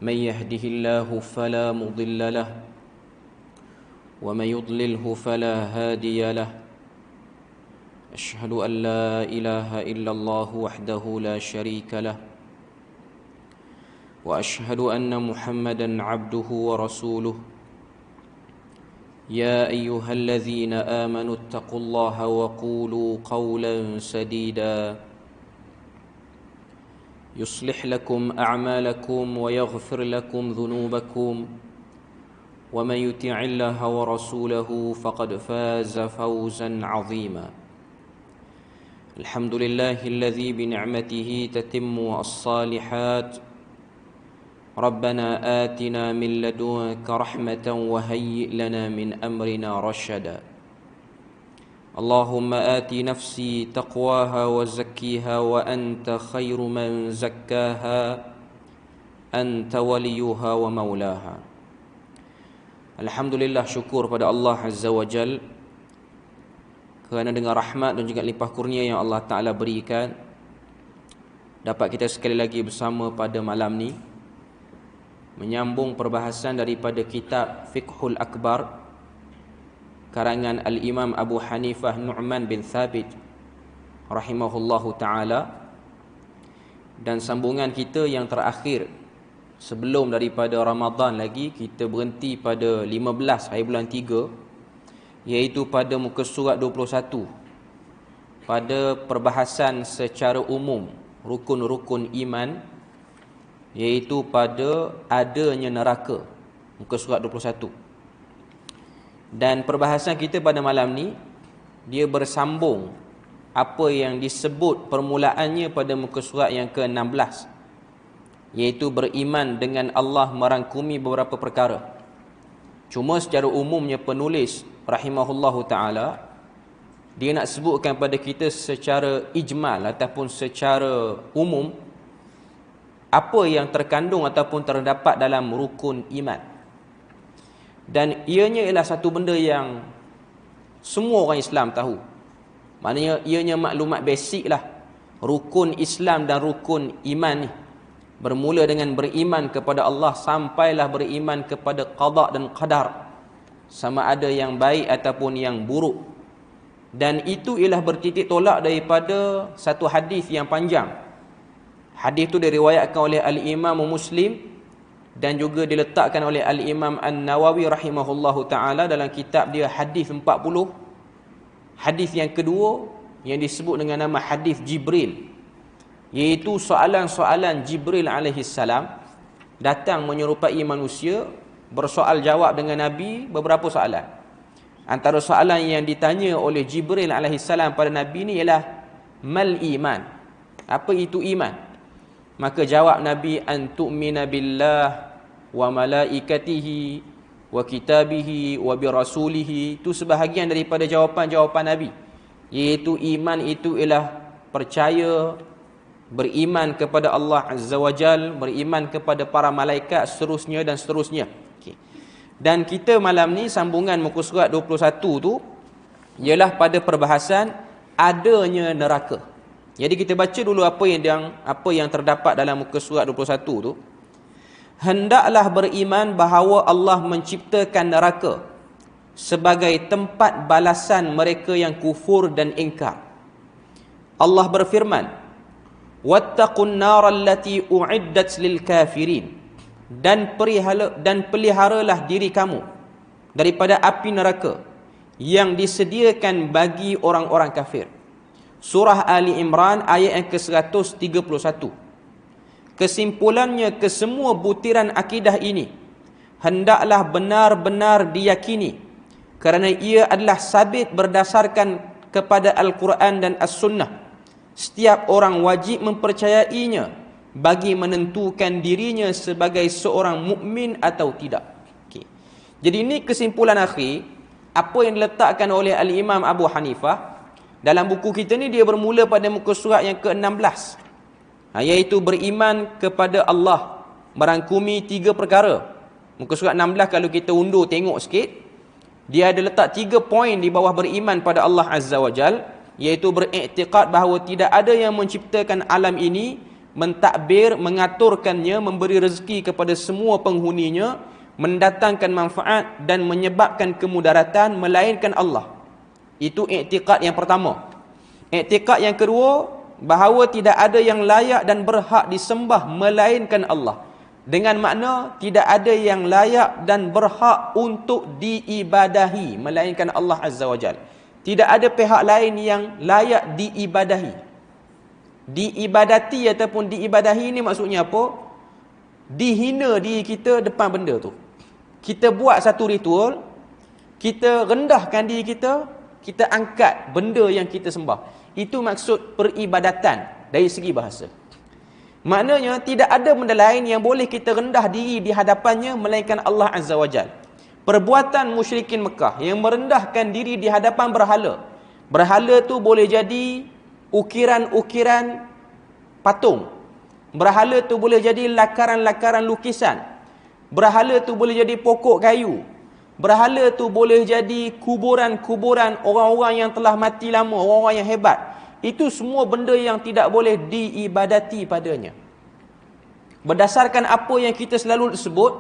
من يهده الله فلا مضل له ومن يضلله فلا هادي له أشهد أن لا إله إلا الله وحده لا شريك له وأشهد أن محمدا عبده ورسوله يا أيها الذين آمنوا اتقوا الله وقولوا قولا سديدا يصلح لكم أعمالكم ويغفر لكم ذنوبكم ومن يطع الله ورسوله فقد فاز فوزا عظيما الحمد لله الذي بنعمته تتم الصالحات ربنا آتنا من لدنك رحمة وهيئ لنا من أمرنا رشدا اللهم آت نفسي تقواها وزكيها وأنت خير من زكاها أنت وليها ومولاها. Alhamdulillah, syukur pada Allah Azza wa Jal kerana dengan rahmat dan juga limpah kurnia yang Allah Ta'ala berikan, dapat kita sekali lagi bersama pada malam ni menyambung perbahasan daripada kitab Fiqhul Akbar karangan Al-Imam Abu Hanifah Nu'man bin Thabit rahimahullahu ta'ala. Dan sambungan kita yang terakhir sebelum daripada Ramadan lagi, kita berhenti pada 15 hari bulan 3, iaitu pada muka surat 21, pada perbahasan secara umum rukun-rukun iman, iaitu pada adanya neraka, muka surat 21. Dan perbahasan kita pada malam ni dia bersambung apa yang disebut permulaannya pada muka surat yang ke-16, iaitu beriman dengan Allah merangkumi beberapa perkara. Cuma secara umumnya penulis rahimahullahu ta'ala dia nak sebutkan pada kita secara ijmal ataupun secara umum apa yang terkandung ataupun terdapat dalam rukun iman. Dan ianya ialah satu benda yang semua orang Islam tahu. Maknanya ianya maklumat basic lah. Rukun Islam dan rukun iman ni bermula dengan beriman kepada Allah sampailah beriman kepada qada dan qadar, sama ada yang baik ataupun yang buruk. Dan itu ialah bertitik tolak daripada satu hadis yang panjang. Hadis itu diriwayatkan oleh Al-Imam Muslim dan juga diletakkan oleh Al-Imam An-Nawawi rahimahullahu ta'ala dalam kitab dia Hadis 40. Hadis yang kedua yang disebut dengan nama Hadis Jibril, iaitu soalan-soalan Jibril alaihi salam datang menyerupai manusia, bersoal jawab dengan Nabi beberapa soalan. Antara soalan yang ditanya oleh Jibril alaihi salam pada Nabi ni ialah mal iman, apa itu iman? Maka jawab Nabi, an tu'mina billah wa malaikatihi wa kitabihi wa birasulihi. Itu sebahagian daripada jawapan-jawapan Nabi, iaitu iman itu ialah percaya, beriman kepada Allah Azza wa Jal, beriman kepada para malaikat, seterusnya dan seterusnya. Okay. Dan kita malam ni sambungan muka surat 21 tu ialah pada perbahasan adanya neraka. Jadi kita baca dulu apa yang terdapat dalam muka surat 21 tu. Hendaklah beriman bahawa Allah menciptakan neraka sebagai tempat balasan mereka yang kufur dan ingkar. Allah berfirman, wattaqun naral lati uiddat lil kafirin, dan peliharalah diri kamu daripada api neraka yang disediakan bagi orang-orang kafir. Surah Ali Imran ayat yang ke-131. Kesimpulannya, kesemua butiran akidah ini hendaklah benar-benar diyakini kerana ia adalah sabit berdasarkan kepada Al-Quran dan As-Sunnah. Setiap orang wajib mempercayainya bagi menentukan dirinya sebagai seorang mukmin atau tidak. Okay. Jadi ini kesimpulan akhir apa yang diletakkan oleh Al-Imam Abu Hanifah dalam buku kita ni. Dia bermula pada muka surat yang ke-16, iaitu beriman kepada Allah merangkumi 3 perkara. Muka surat 16 kalau kita undur tengok sikit, dia ada letak 3 poin di bawah beriman pada Allah Azza wa Jal, iaitu beriktikad bahawa tidak ada yang menciptakan alam ini mentadbir, mengaturkannya, memberi rezeki kepada semua penghuninya, mendatangkan manfaat dan menyebabkan kemudaratan melainkan Allah. Itu i'tiqad yang pertama. I'tiqad yang kedua, bahawa tidak ada yang layak dan berhak disembah melainkan Allah. Dengan makna tidak ada yang layak dan berhak untuk diibadahi melainkan Allah Azza wa Jalla. Tidak ada pihak lain yang layak diibadahi. Diibadati ataupun diibadahi ni maksudnya apa? Dihina diri kita depan benda tu. Kita buat satu ritual, kita rendahkan diri kita, kita angkat benda yang kita sembah. Itu maksud peribadatan dari segi bahasa. Maknanya tidak ada benda lain yang boleh kita rendah diri di hadapannya melainkan Allah Azza wa Jalla. Perbuatan musyrikin Mekah yang merendahkan diri di hadapan berhala. Berhala tu boleh jadi ukiran-ukiran patung. Berhala tu boleh jadi lakaran-lakaran lukisan. Berhala tu boleh jadi pokok kayu. Berhala tu boleh jadi kuburan-kuburan orang-orang yang telah mati lama, orang-orang yang hebat. Itu semua benda yang tidak boleh diibadati padanya. Berdasarkan apa yang kita selalu sebut,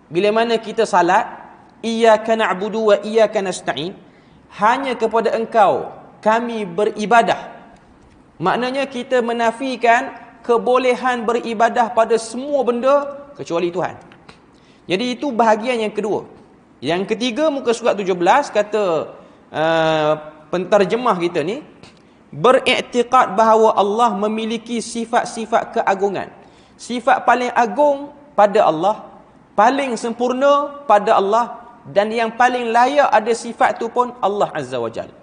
bila mana kita salat, iyyaka na'budu wa iyyaka nasta'in, hanya kepada engkau kami beribadah. Maknanya kita menafikan kebolehan beribadah pada semua benda kecuali Tuhan. Jadi itu bahagian yang kedua. Yang ketiga, muka surat 17, kata penterjemah kita ni, beriktikad bahawa Allah memiliki sifat-sifat keagungan. Sifat paling agung pada Allah, paling sempurna pada Allah, dan yang paling layak ada sifat tu pun Allah Azza wa Jalla.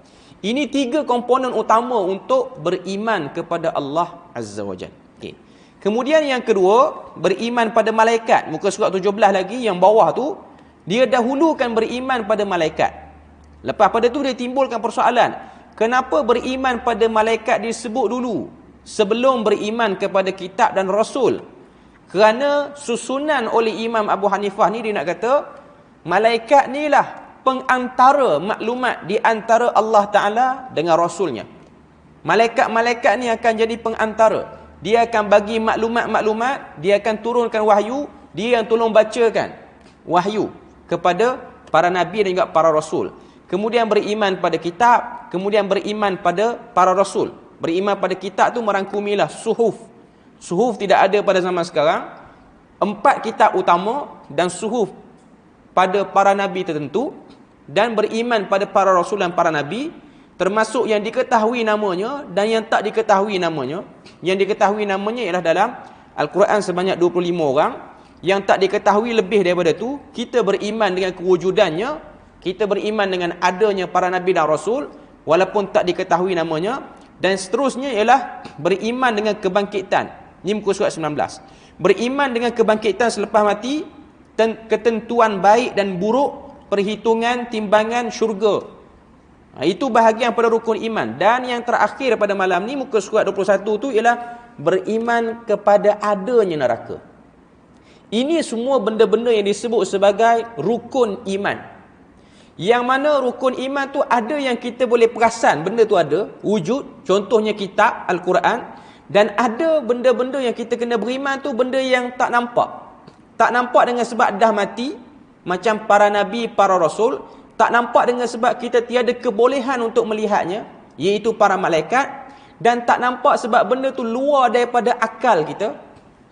Ini tiga komponen utama untuk beriman kepada Allah Azza wa Jalla. Okay. Kemudian yang kedua, beriman pada malaikat. Muka surat 17 lagi, yang bawah tu, dia dahulukan beriman pada malaikat. Lepas pada tu dia timbulkan persoalan, kenapa beriman pada malaikat disebut dulu sebelum beriman kepada kitab dan rasul? Kerana susunan oleh Imam Abu Hanifah ni, dia nak kata malaikat ni lah pengantara maklumat di antara Allah Ta'ala dengan rasulnya. Malaikat-malaikat ni akan jadi pengantara. Dia akan bagi maklumat-maklumat, dia akan turunkan wahyu, dia yang tolong bacakan wahyu kepada para nabi dan juga para rasul. Kemudian beriman pada kitab, kemudian beriman pada para rasul. Beriman pada kitab tu merangkumilah suhuf. Suhuf tidak ada pada zaman sekarang. 4 kitab utama dan suhuf pada para nabi tertentu, dan beriman pada para rasul dan para nabi, termasuk yang diketahui namanya dan yang tak diketahui namanya. Yang diketahui namanya ialah dalam Al-Quran sebanyak 25 orang. Yang tak diketahui lebih daripada tu. Kita beriman dengan kewujudannya, kita beriman dengan adanya para nabi dan rasul walaupun tak diketahui namanya. Dan seterusnya ialah beriman dengan kebangkitan. Ini muka surat 19. Beriman dengan kebangkitan selepas mati, ketentuan baik dan buruk, perhitungan, timbangan syurga. Itu bahagian pada rukun iman. Dan yang terakhir pada malam ni, muka surat 21 tu, ialah beriman kepada adanya neraka. Ini semua benda-benda yang disebut sebagai rukun iman. Yang mana rukun iman tu ada yang kita boleh perasan, benda tu ada, wujud, contohnya kitab, Al-Quran. Dan ada benda-benda yang kita kena beriman tu, benda yang tak nampak. Tak nampak dengan sebab dah mati, macam para nabi, para rasul. Tak nampak dengan sebab kita tiada kebolehan untuk melihatnya, iaitu para malaikat. Dan tak nampak sebab benda tu luar daripada akal kita,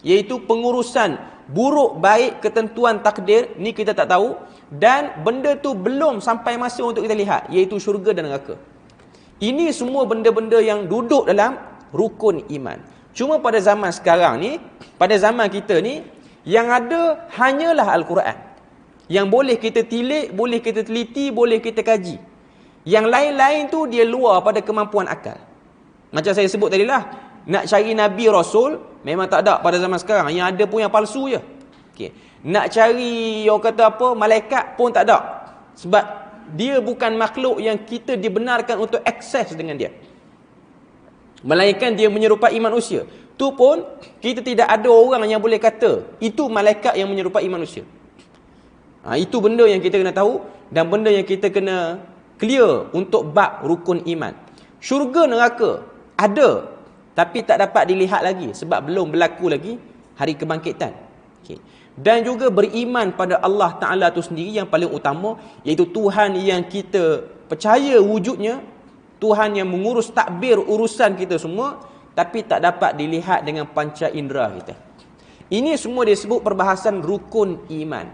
iaitu pengurusan buruk baik, ketentuan takdir, ni kita tak tahu. Dan benda tu belum sampai masa untuk kita lihat, iaitu syurga dan neraka. Ini semua benda-benda yang duduk dalam rukun iman. Cuma pada zaman sekarang ni, pada zaman kita ni, yang ada hanyalah Al-Quran, yang boleh kita tilik, boleh kita teliti, boleh kita kaji. Yang lain-lain tu dia luar pada kemampuan akal. Macam saya sebut tadi lah, nak cari Nabi Rasul memang tak ada pada zaman sekarang. Yang ada pun yang palsu je. Okay. Nak cari orang kata apa, malaikat pun tak ada. Sebab dia bukan makhluk yang kita dibenarkan untuk akses dengan dia. Melainkan dia menyerupai manusia. Tu pun kita tidak ada orang yang boleh kata itu malaikat yang menyerupai manusia. Itu benda yang kita kena tahu dan benda yang kita kena clear untuk bab rukun iman. Syurga neraka ada, tapi tak dapat dilihat lagi sebab belum berlaku lagi hari kebangkitan. Okay. Dan juga beriman pada Allah Ta'ala itu sendiri yang paling utama, iaitu Tuhan yang kita percaya wujudnya, Tuhan yang mengurus takbir urusan kita semua, tapi tak dapat dilihat dengan panca indera kita. Ini semua disebut perbahasan rukun iman.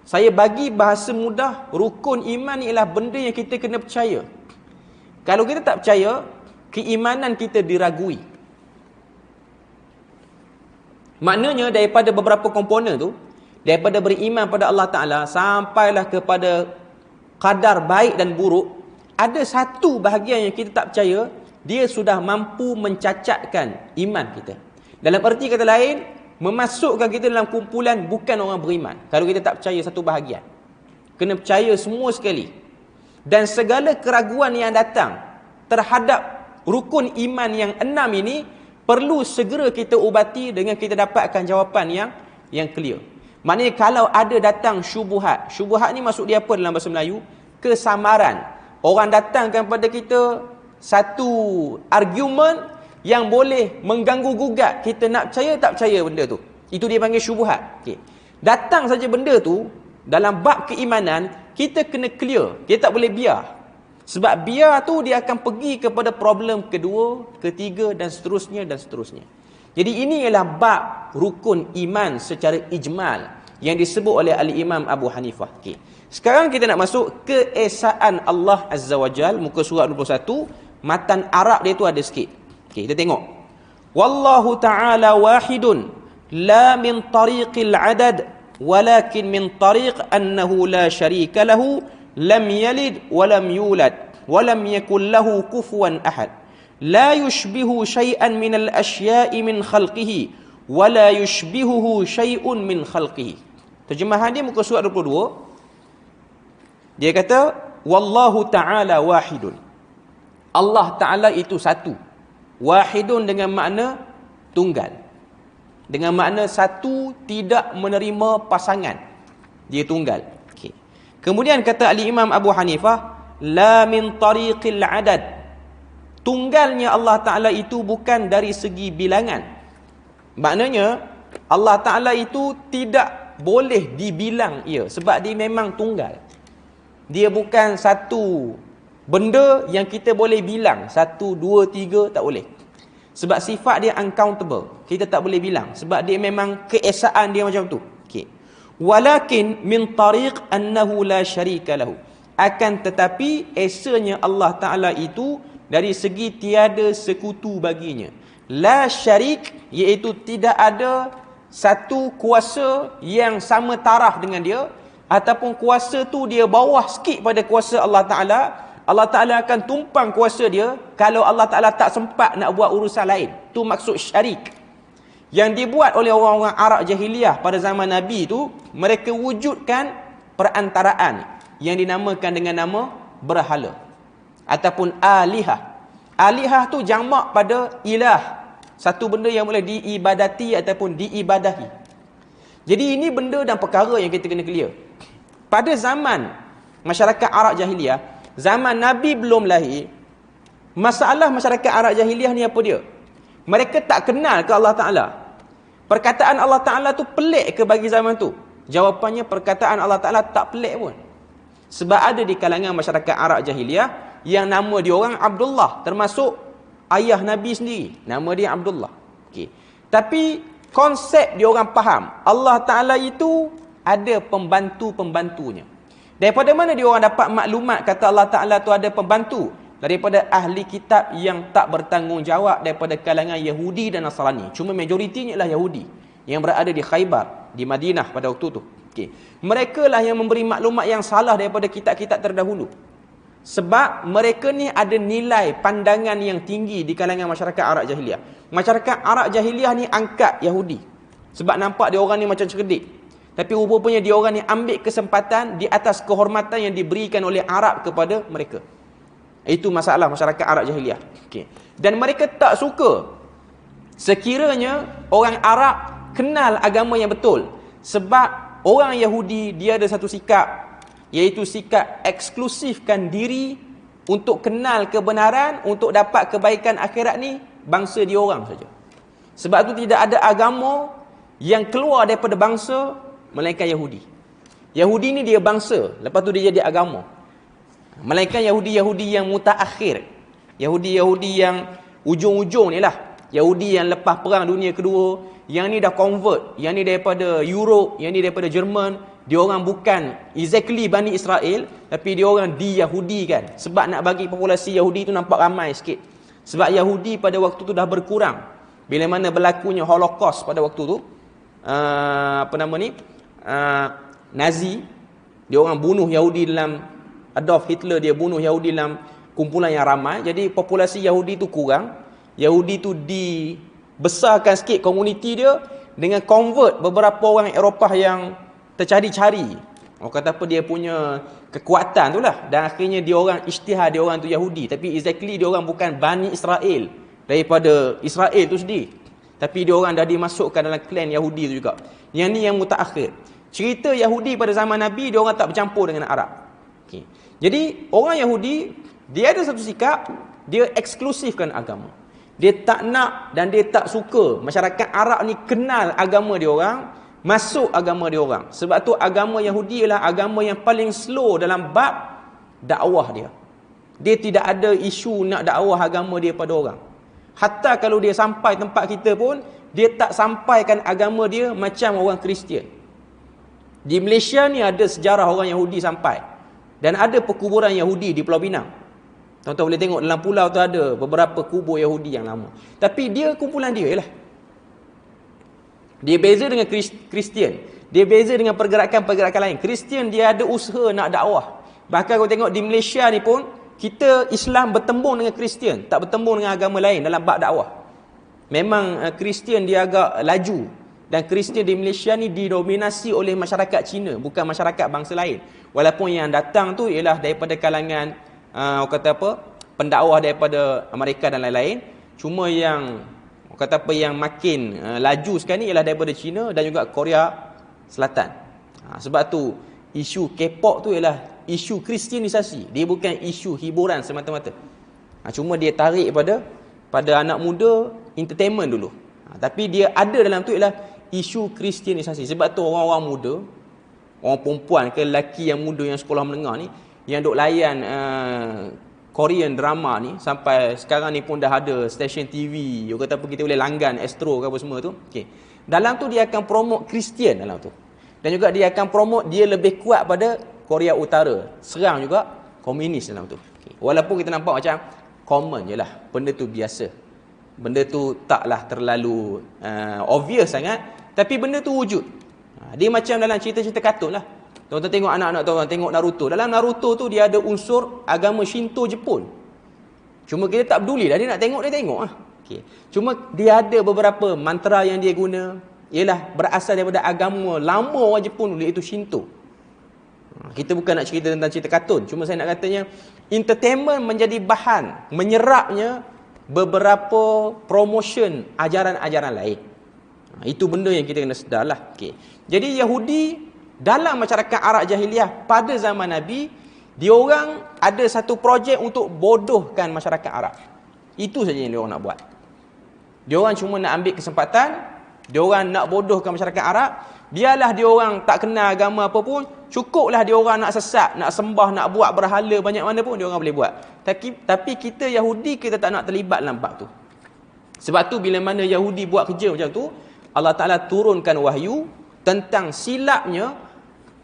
Saya bagi bahasa mudah, rukun iman ialah benda yang kita kena percaya. Kalau kita tak percaya, keimanan kita diragui. Maknanya daripada beberapa komponen tu, daripada beriman pada Allah Ta'ala sampailah kepada qadar baik dan buruk, ada satu bahagian yang kita tak percaya, dia sudah mampu mencacatkan iman kita. Dalam erti kata lain, memasukkan kita dalam kumpulan bukan orang beriman. Kalau kita tak percaya satu bahagian, kena percaya semua sekali. Dan segala keraguan yang datang terhadap rukun iman yang 6 ini perlu segera kita ubati dengan kita dapatkan jawapan yang clear. Maknanya kalau ada datang syubuhat, syubuhat ni maksud dia apa dalam bahasa Melayu? Kesamaran. Orang datangkan pada kita satu argument yang boleh mengganggu gugat kita nak percaya tak percaya benda tu. Itu dia panggil syubuhat. Okay. Datang saja benda tu dalam bab keimanan, kita kena clear. Kita tak boleh biar. Sebab biar tu dia akan pergi kepada problem kedua, ketiga dan seterusnya dan seterusnya. Jadi ini ialah bab rukun iman secara ijmal yang disebut oleh Al-Imam Abu Hanifah. Okay. Sekarang kita nak masuk keesaan Allah Azza wa Jal, muka surat 21, matan Arab dia tu ada sikit. Okay, kita tengok. Wallahu ta'ala wahidun la min tariqil adad walakin min tariq annahu la syarika lahu lam yalid wa lam yulad wa lam yakul lahu kufuwan ahad la yushbihu syai'an min al-asya'i min khalqihi wa la yushbihuhu syai'un min khalqihi. Terjemahan dia muka surat 22. Dia kata wallahu ta'ala wahidun. Allah Ta'ala itu satu. Wahidun dengan makna tunggal. Dengan makna satu, tidak menerima pasangan. Dia tunggal. Okay. Kemudian kata Al-Imam Abu Hanifah, la min tariqil adad. Tunggalnya Allah Ta'ala itu bukan dari segi bilangan. Maknanya Allah Ta'ala itu tidak boleh dibilang ia, sebab dia memang tunggal. Dia bukan satu benda yang kita boleh bilang 1, 2, 3, tak boleh. Sebab sifat dia uncountable, kita tak boleh bilang. Sebab dia memang keesaan dia macam tu. Okay. Walakin min tariq annahu la syarika lahu. Akan tetapi esanya Allah Ta'ala itu dari segi tiada sekutu baginya. La syarik, iaitu tidak ada satu kuasa yang sama taraf dengan dia, ataupun kuasa tu dia bawah sikit pada kuasa Allah Ta'ala. Allah Ta'ala akan tumpang kuasa dia kalau Allah Ta'ala tak sempat nak buat urusan lain. Tu maksud syarik. Yang dibuat oleh orang-orang Arab jahiliah pada zaman Nabi tu, mereka wujudkan perantaraan yang dinamakan dengan nama berhala ataupun alihah. Alihah tu jamak pada ilah, satu benda yang boleh diibadati ataupun diibadahi. Jadi ini benda dan perkara yang kita kena clear. Pada zaman masyarakat Arab jahiliah, zaman Nabi belum lahir, masalah masyarakat Arab jahiliah ni apa dia? Mereka tak kenal ke Allah Ta'ala. Perkataan Allah Ta'ala tu pelik ke bagi zaman tu? Jawapannya perkataan Allah Ta'ala tak pelik pun. Sebab ada di kalangan masyarakat Arab jahiliah yang nama dia orang Abdullah, termasuk ayah Nabi sendiri, nama dia Abdullah. Okay. Tapi konsep dia orang faham, Allah Ta'ala itu ada pembantu-pembantunya. Daripada mana dia orang dapat maklumat kata Allah Ta'ala tu ada pembantu? Daripada ahli kitab yang tak bertanggungjawab daripada kalangan Yahudi dan Nasrani. Cuma majoritinya ialah Yahudi yang berada di Khaybar, di Madinah pada waktu tu. Okay. Mereka lah yang memberi maklumat yang salah daripada kitab-kitab terdahulu. Sebab mereka ni ada nilai pandangan yang tinggi di kalangan masyarakat Arab jahiliah. Masyarakat Arab jahiliah ni angkat Yahudi. Sebab nampak dia orang ni macam cerdik. Tapi rupanya dia orang ni ambil kesempatan di atas kehormatan yang diberikan oleh Arab kepada mereka. Itu masalah masyarakat Arab jahiliah. Okay. Dan mereka tak suka sekiranya orang Arab kenal agama yang betul. Sebab orang Yahudi dia ada satu sikap, iaitu sikap eksklusifkan diri untuk kenal kebenaran, untuk dapat kebaikan akhirat ni bangsa dia orang saja. Sebab tu tidak ada agama yang keluar daripada bangsa melainkan Yahudi. Yahudi ni dia bangsa, lepas tu dia jadi agama. Melainkan Yahudi-Yahudi yang mutaakhir, Yahudi-Yahudi yang ujung-ujung ni lah, Yahudi yang lepas perang dunia kedua, yang ni dah convert, yang ni daripada Europe, yang ni daripada Jerman. Dia orang bukan exactly Bani Israel, tapi dia orang di-Yahudikan. Sebab nak bagi populasi Yahudi tu nampak ramai sikit. Sebab Yahudi pada waktu tu dah berkurang. Bila mana berlakunya Holocaust pada waktu tu, Nazi, dia orang bunuh Yahudi dalam, Adolf Hitler dia bunuh Yahudi dalam kumpulan yang ramai. Jadi populasi Yahudi tu kurang. Yahudi tu dibesarkan sikit komuniti dia dengan convert beberapa orang Eropah yang tercari-cari. Orang kata apa, dia punya kekuatan tu lah. Dan akhirnya dia orang isytihar, dia orang tu Yahudi. Tapi exactly dia orang bukan Bani Israel, daripada Israel tu sendiri. Tapi dia orang dah dimasukkan dalam klan Yahudi tu juga. Yang ni yang mutaakhir. Cerita Yahudi pada zaman Nabi, dia orang tak bercampur dengan Arab. Okay. Jadi orang Yahudi, dia ada satu sikap, dia eksklusifkan agama. Dia tak nak dan dia tak suka masyarakat Arab ni kenal agama dia orang, masuk agama dia orang. Sebab tu agama Yahudi ialah agama yang paling slow dalam bab dakwah dia. Dia tidak ada isu nak dakwah agama dia pada orang. Hatta kalau dia sampai tempat kita pun, dia tak sampaikan agama dia macam orang Kristian. Di Malaysia ni ada sejarah orang Yahudi sampai. Dan ada perkuburan Yahudi di Pulau Pinang. Tuan-tuan boleh tengok dalam pulau tu ada beberapa kubur Yahudi yang lama. Tapi dia kumpulan dia ialah. Dia beza dengan Kristian. Dia beza dengan pergerakan-pergerakan lain. Kristian dia ada usaha nak dakwah. Bahkan kau tengok di Malaysia ni pun, kita Islam bertembung dengan Kristian, tak bertembung dengan agama lain dalam bab dakwah. Memang Kristian dia agak laju. Dan Kristian di Malaysia ni didominasi oleh masyarakat Cina, bukan masyarakat bangsa lain. Walaupun yang datang tu ialah daripada kalangan pendakwah daripada Amerika dan lain-lain. Cuma yang yang makin laju sekarang ni ialah daripada China dan juga Korea Selatan. Sebab tu isu K-pop tu ialah isu kristianisasi. Dia bukan isu hiburan semata-mata. Cuma dia tarik pada anak muda, entertainment dulu. Tapi dia ada dalam tu ialah isu kristianisasi. Sebab tu orang-orang muda, orang perempuan ke lelaki yang muda yang sekolah menengah ni, yang duk layan Korean drama ni, sampai sekarang ni pun dah ada stesen TV, dia kata apa, kita boleh langgan Astro ke apa semua tu. Okay. Dalam tu dia akan promote Kristian dalam tu. Dan juga dia akan promote dia lebih kuat pada Korea Utara. Serang juga komunis dalam tu. Okay. Walaupun kita nampak macam common je lah, benda tu biasa. Benda tu taklah terlalu obvious sangat, tapi benda tu wujud. Dia macam dalam cerita-cerita kartun lah. Tuan-tuan tengok anak-anak tuan-tuan tengok Naruto. Dalam Naruto tu dia ada unsur agama Shinto Jepun. Cuma kita tak peduli lah, dia nak tengok, dia tengok lah. Okay. Cuma dia ada beberapa mantra yang dia guna, ialah berasal daripada agama lama orang Jepun dulu, iaitu Shinto. Kita bukan nak cerita tentang cerita kartun. Cuma saya nak katanya, entertainment menjadi bahan menyerapnya beberapa promotion ajaran-ajaran lain. Itu benda yang kita kena sedar lah. Okay. Jadi Yahudi dalam masyarakat Arab Jahiliah pada zaman Nabi, dia orang ada satu projek untuk bodohkan masyarakat Arab. Itu saja yang dia orang nak buat. Dia orang cuma nak ambil kesempatan, dia orang nak bodohkan masyarakat Arab. Biarlah dia orang tak kenal agama apa pun, cukuplah dia orang nak sesat, nak sembah, nak buat berhala banyak mana pun dia orang boleh buat. Tapi kita Yahudi, kita tak nak terlibat dalam bab tu. Sebab tu bila mana Yahudi buat kerja macam tu, Allah Ta'ala turunkan wahyu tentang silapnya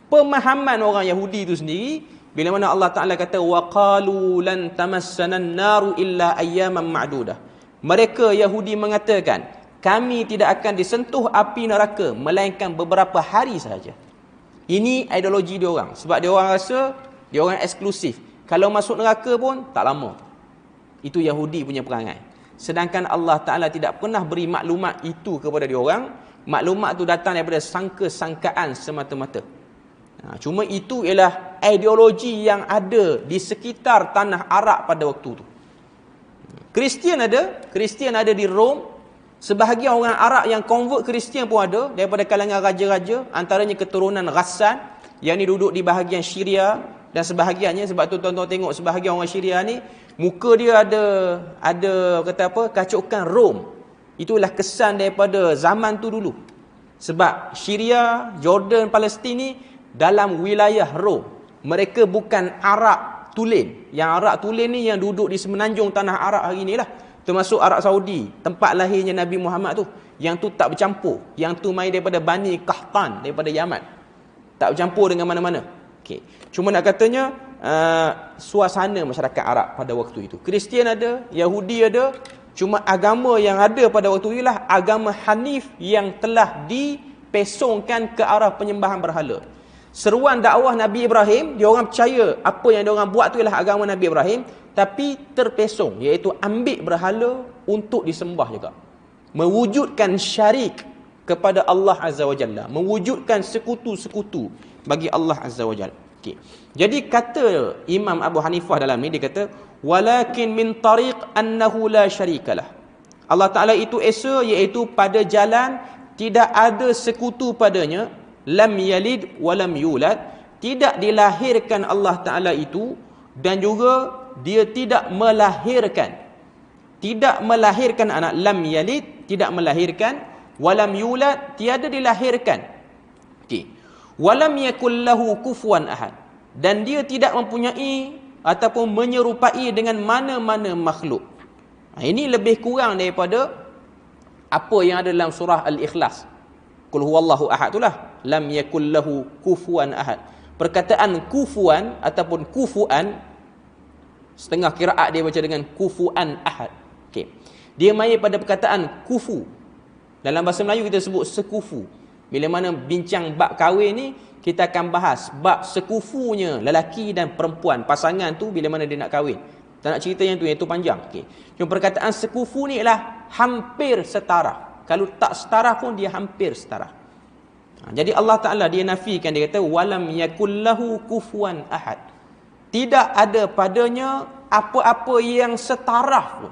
pemahaman orang Yahudi itu sendiri. Bila mana Allah Ta'ala kata وَقَالُوا لَنْ تَمَسَّنَا النَّارُ إِلَّا أَيَّامًا مَعْدُودَةً. Mereka Yahudi mengatakan, kami tidak akan disentuh api neraka melainkan beberapa hari sahaja. Ini ideologi dia orang. Sebab dia orang rasa dia orang eksklusif. Kalau masuk neraka pun tak lama. Itu Yahudi punya perangai. Sedangkan Allah Ta'ala tidak pernah beri maklumat itu kepada dia orang. Maklumat tu datang daripada sangka-sangkaan semata-mata. Cuma itu ialah ideologi yang ada di sekitar tanah Arab pada waktu tu. Kristian ada di Rom. Sebahagian orang Arab yang convert Kristian pun ada daripada kalangan raja-raja, antaranya keturunan Ghassan yang ni duduk di bahagian Syria, Dan sebahagiannya, sebab tu tuan-tuan tengok sebahagian orang Syria ni, muka dia ada kata apa, kacukan Rom. Itulah kesan daripada zaman tu dulu. Sebab Syria, Jordan, Palestin ni dalam wilayah Rom. Mereka bukan Arab tulen. Yang Arab tulen ni yang duduk di semenanjung tanah Arab hari ni lah. Termasuk Arab Saudi, tempat lahirnya Nabi Muhammad tu. Yang tu tak bercampur. Yang tu main daripada Bani Qahtan, daripada Yaman. Tak bercampur dengan mana-mana. Okay. Cuma nak katanya, suasana masyarakat Arab pada waktu itu. Kristian ada, Yahudi ada. Cuma agama yang ada pada waktu itu ialah agama Hanif yang telah dipesongkan ke arah penyembahan berhala. Seruan dakwah Nabi Ibrahim, dia orang percaya apa yang dia orang buat tu ialah agama Nabi Ibrahim, tapi terpesong, iaitu ambil berhala untuk disembah juga. Mewujudkan syarik kepada Allah Azza wa Jalla, mewujudkan sekutu-sekutu bagi Allah Azza wa Jalla. Okay. Jadi kata Imam Abu Hanifah dalam ni, dia kata walakin min tariq annahu la syarikalah. Allah Ta'ala itu esa, iaitu pada jalan tidak ada sekutu padanya, lam yalid walam yulad, tidak dilahirkan Allah Ta'ala itu, dan juga dia tidak melahirkan anak. Lam yalid, tidak melahirkan, walam yulad, tiada dilahirkan. Okey. Walam yakul lahu kufuwan ahad, dan dia tidak mempunyai ataupun menyerupai dengan mana-mana makhluk. Ini lebih kurang daripada apa yang ada dalam surah Al-Ikhlas. Qul huwallahu ahad itulah, lam yakul lahu kufuwan ahad. Perkataan kufuwan ataupun kufuan, setengah qiraat dia baca dengan kufuan ahad. Okey. Dia main pada perkataan kufu. Dalam bahasa Melayu kita sebut sekufu. Bila mana bincang bab kahwin ni, kita akan bahas bab sekufunya lelaki dan perempuan, pasangan tu bila mana dia nak kahwin. Tak nak cerita yang tu panjang. Okey. Cuma perkataan sekufu ni ialah hampir setara. Kalau tak setara pun dia hampir setara. Jadi Allah Ta'ala dia nafikan, dia kata walam yakul lahu kufuwan ahad. Tidak ada padanya apa-apa yang setara pun.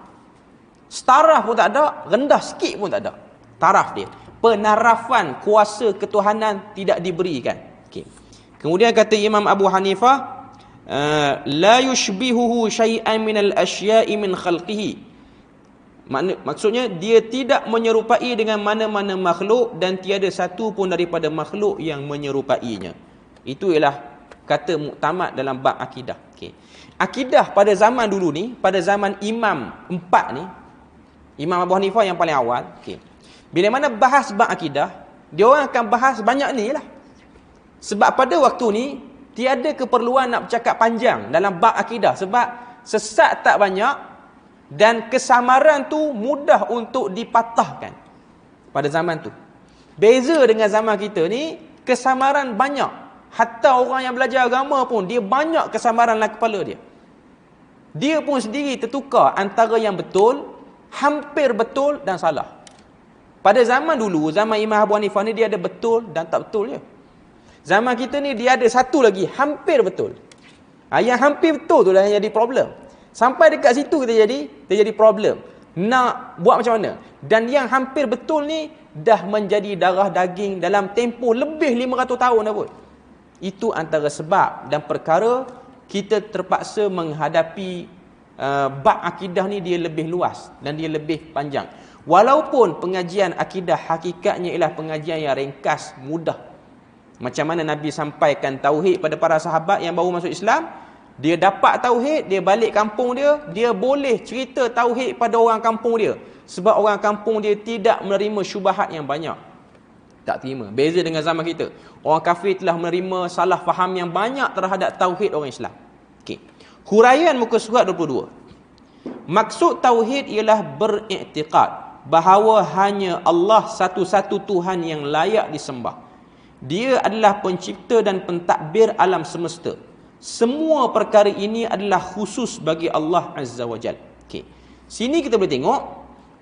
Setara pun tak ada, rendah sikit pun tak ada. Taraf dia. Penarafan kuasa ketuhanan tidak diberikan. Okay. Kemudian kata Imam Abu Hanifah, la yushbihuhu syai'an minal asya'i min khalqihi. Maksudnya dia tidak menyerupai dengan mana-mana makhluk, dan tiada satu pun daripada makhluk yang menyerupainya. Itu ialah kata muktamad dalam bab akidah. Okay. Akidah pada zaman dulu ni, pada zaman Imam 4 ni, Imam Abu Hanifah yang paling awal. Okay. Bila mana bahas bab akidah, dia orang akan bahas banyak ni lah. Sebab pada waktu ni tiada keperluan nak bercakap panjang dalam bab akidah, sebab sesat tak banyak dan kesamaran tu mudah untuk dipatahkan pada zaman tu. Beza dengan zaman kita ni, kesamaran banyak. Hatta orang yang belajar agama pun dia banyak kesamaran dalam kepala dia. Dia pun sendiri tertukar antara yang betul, hampir betul dan salah. Pada zaman dulu, zaman Imam Abu Hanifah ni, dia ada betul dan tak betul je. Zaman kita ni dia ada satu lagi, hampir betul. Yang hampir betul tu lah yang jadi problem. Sampai dekat situ kita jadi problem. Nak buat macam mana? Dan yang hampir betul ni dah menjadi darah daging dalam tempoh lebih 500 tahun dah pun. Itu antara sebab dan perkara kita terpaksa menghadapi bab akidah ni, dia lebih luas dan dia lebih panjang. Walaupun pengajian akidah hakikatnya ialah pengajian yang ringkas, mudah. Macam mana Nabi sampaikan tauhid pada para sahabat yang baru masuk Islam, dia dapat tauhid, dia balik kampung dia, dia boleh cerita tauhid pada orang kampung dia. Sebab orang kampung dia tidak menerima syubhat yang banyak. Tak terima. Beza dengan zaman kita. Orang kafir telah menerima salah faham yang banyak terhadap tauhid orang Islam. Okey. Huraian muka surat 22. Maksud tauhid ialah beriktikad bahawa hanya Allah satu-satu Tuhan yang layak disembah. Dia adalah pencipta dan pentadbir alam semesta. Semua perkara ini adalah khusus bagi Allah Azza wa Jal. Okay. Sini kita boleh tengok,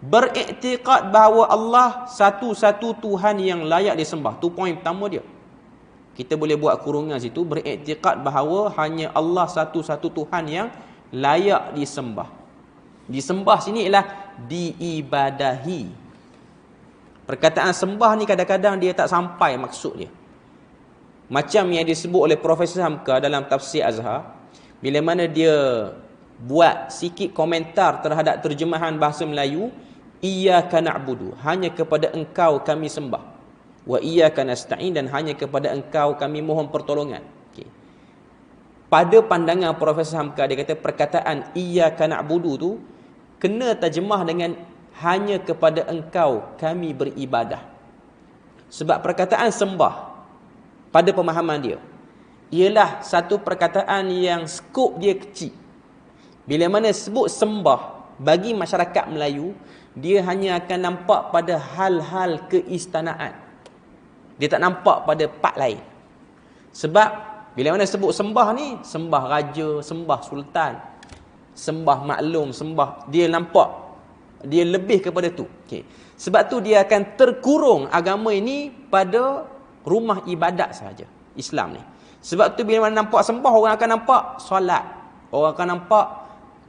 beriktikad bahawa Allah satu-satu Tuhan yang layak disembah. Tu poin pertama dia. Kita boleh buat kurungan situ, beriktikad bahawa hanya Allah satu-satu Tuhan yang layak disembah. Disembah sini ialah diibadahi. Perkataan sembah ni kadang-kadang dia tak sampai maksud dia. Macam yang disebut oleh Profesor Hamka dalam tafsir Azhar, bila mana dia buat sikit komentar terhadap terjemahan bahasa Melayu, iyyaka na'budu, hanya kepada engkau kami sembah, wa iyyaka nasta'in, dan hanya kepada engkau kami mohon pertolongan. Okay. Pada pandangan Profesor Hamka, dia kata perkataan iyyaka na'budu tu kena terjemah dengan hanya kepada engkau kami beribadah. Sebab perkataan sembah pada pemahaman dia ialah satu perkataan yang skop dia kecil. Bila mana sebut sembah bagi masyarakat Melayu, dia hanya akan nampak pada hal-hal keistanaan. Dia tak nampak pada part lain. Sebab bila mana sebut sembah ni, sembah raja, sembah sultan, sembah maklum, sembah, dia nampak dia lebih kepada tu. Okay. Sebab tu dia akan terkurung agama ini pada rumah ibadat sahaja, Islam ni. Sebab tu bila mana nampak sembah, orang akan nampak solat, orang akan nampak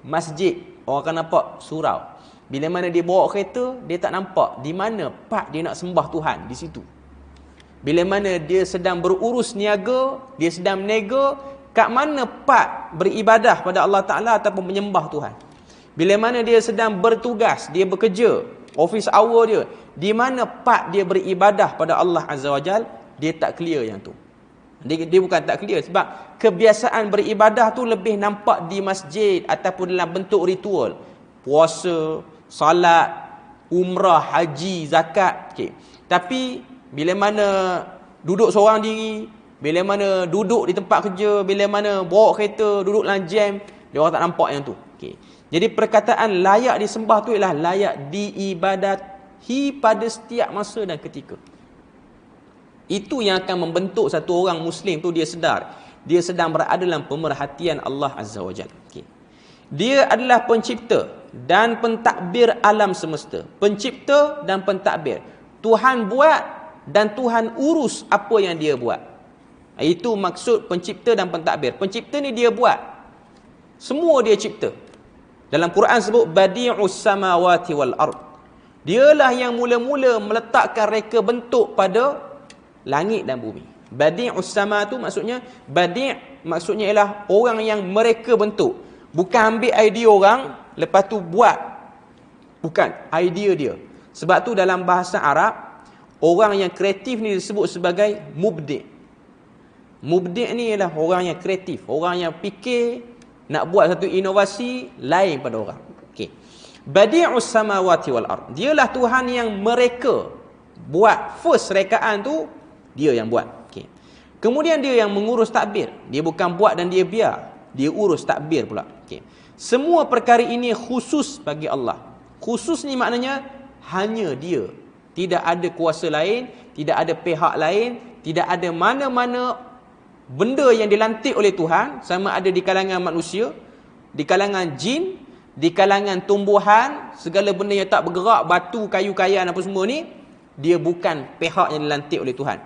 masjid, orang akan nampak surau. Bila mana dia bawa kereta, dia tak nampak di mana part dia nak sembah Tuhan di situ. Bila mana dia sedang berurus niaga, dia sedang menega, kat mana part beribadah pada Allah Ta'ala ataupun menyembah Tuhan. Bila mana dia sedang bertugas, dia bekerja, office hour dia, di mana part dia beribadah pada Allah Azza wa Jal, dia tak clear yang tu. Dia bukan tak clear, sebab kebiasaan beribadah tu lebih nampak di masjid ataupun dalam bentuk ritual. Puasa, salat, umrah, haji, zakat. Okay. Tapi bila mana duduk seorang diri, bila mana duduk di tempat kerja, bila mana bawa kereta, duduk dalam jam, dia orang tak nampak yang tu. Okay. Jadi perkataan layak disembah tu ialah layak diibadahi pada setiap masa dan ketika. Itu yang akan membentuk satu orang Muslim tu, dia sedar dia sedang berada dalam pemerhatian Allah Azza wa Jalla. Okay. Dia adalah pencipta dan pentadbir alam semesta. Pencipta dan pentadbir. Tuhan buat dan Tuhan urus apa yang dia buat. Itu maksud pencipta dan pentadbir. Pencipta ni dia buat. Semua dia cipta. Dalam Quran sebut badi'us samawati wal ard. Dialah yang mula-mula meletakkan reka bentuk pada langit dan bumi. Badi'us sama tu maksudnya, badi' maksudnya ialah orang yang mereka bentuk. Bukan ambil idea orang lepas tu buat. Bukan, idea dia. Sebab tu dalam bahasa Arab, orang yang kreatif ni disebut sebagai mubdi'. Mubdi' ni ialah orang yang kreatif, orang yang fikir nak buat satu inovasi lain pada orang. Okey. Badi'us samawati wal ard. Dialah Tuhan yang mereka buat first rekaan tu, dia yang buat. Okey. Kemudian dia yang mengurus takbir. Dia bukan buat dan dia biar, dia urus takbir pula. Okey. Semua perkara ini khusus bagi Allah. Khusus ni maknanya hanya dia. Tidak ada kuasa lain, tidak ada pihak lain, tidak ada mana-mana benda yang dilantik oleh Tuhan, sama ada di kalangan manusia, di kalangan jin, di kalangan tumbuhan, segala benda yang tak bergerak, batu, kayu, kayan apa semua ni, dia bukan pihak yang dilantik oleh Tuhan.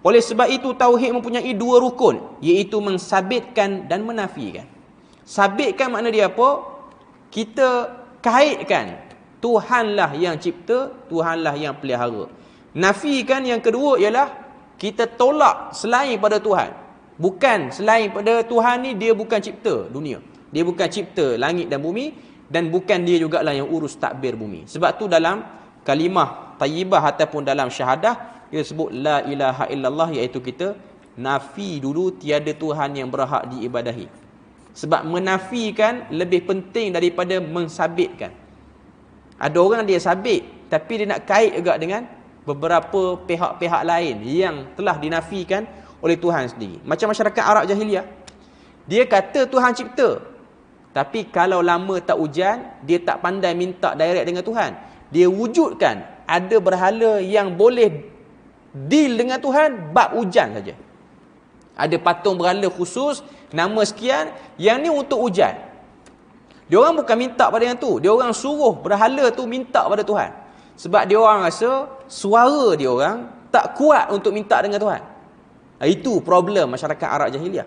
Oleh sebab itu tauhid mempunyai dua rukun, iaitu mensabitkan dan menafikan. Sabitkan makna dia apa? Kita kaitkan Tuhanlah yang cipta, Tuhanlah yang pelihara. Nafikan yang kedua ialah kita tolak selain pada Tuhan. Bukan selain pada Tuhan ni, dia bukan cipta dunia, dia bukan cipta langit dan bumi, dan bukan dia jugalah yang urus takbir bumi. Sebab tu dalam kalimah tayyibah ataupun dalam syahadah, dia sebut la ilaha illallah, iaitu kita nafi dulu tiada Tuhan yang berhak diibadahi. Sebab menafikan lebih penting daripada mensabitkan. Ada orang dia sabit, tapi dia nak kait juga dengan beberapa pihak-pihak lain yang telah dinafikan oleh Tuhan sendiri. Macam masyarakat Arab jahiliah, dia kata Tuhan cipta, tapi kalau lama tak hujan, dia tak pandai minta direct dengan Tuhan. Dia wujudkan ada berhala yang boleh deal dengan Tuhan bab hujan saja. Ada patung berhala khusus, nama sekian, yang ni untuk hujan. Dia orang bukan minta pada yang tu, dia orang suruh berhala tu minta pada Tuhan. Sebab dia orang rasa suara dia orang tak kuat untuk minta dengan Tuhan. Itu problem masyarakat Arab jahiliah.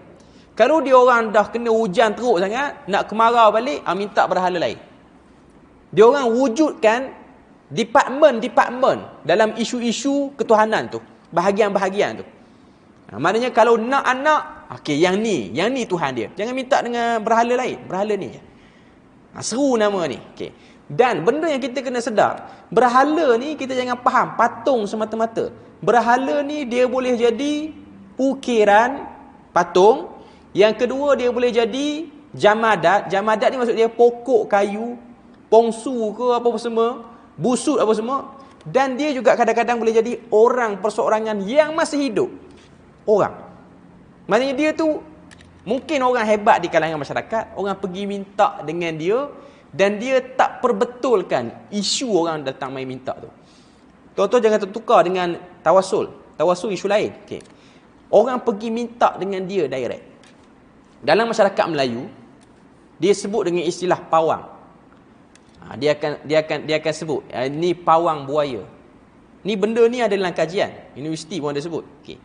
Kalau dia orang dah kena hujan teruk sangat, nak kemarau balik, minta berhala lain. Dia orang wujudkan department dalam isu-isu ketuhanan tu, bahagian-bahagian tu. Maknanya kalau nak anak, okey, yang ni Tuhan dia. Jangan minta dengan berhala lain, berhala ni. Seru nama ni. Okey. Dan benda yang kita kena sedar, berhala ni kita jangan faham patung semata-mata. Berhala ni dia boleh jadi ukiran patung. Yang kedua, dia boleh jadi jamadat. Jamadat ni maksud dia pokok kayu, pongsu ke apa semua, busut apa semua. Dan dia juga kadang-kadang boleh jadi orang perseorangan yang masih hidup. Orang. Maknanya dia tu mungkin orang hebat di kalangan masyarakat, orang pergi minta dengan dia dan dia tak perbetulkan isu orang datang main minta tu. Tuan-tuan jangan tertukar dengan tawassul. Tawassul isu lain. Okay. Orang pergi minta dengan dia direct. Dalam masyarakat Melayu, dia sebut dengan istilah pawang. Dia akan sebut ni pawang buaya. Ni benda ni ada dalam kajian. Universiti pun ada sebut. Okay.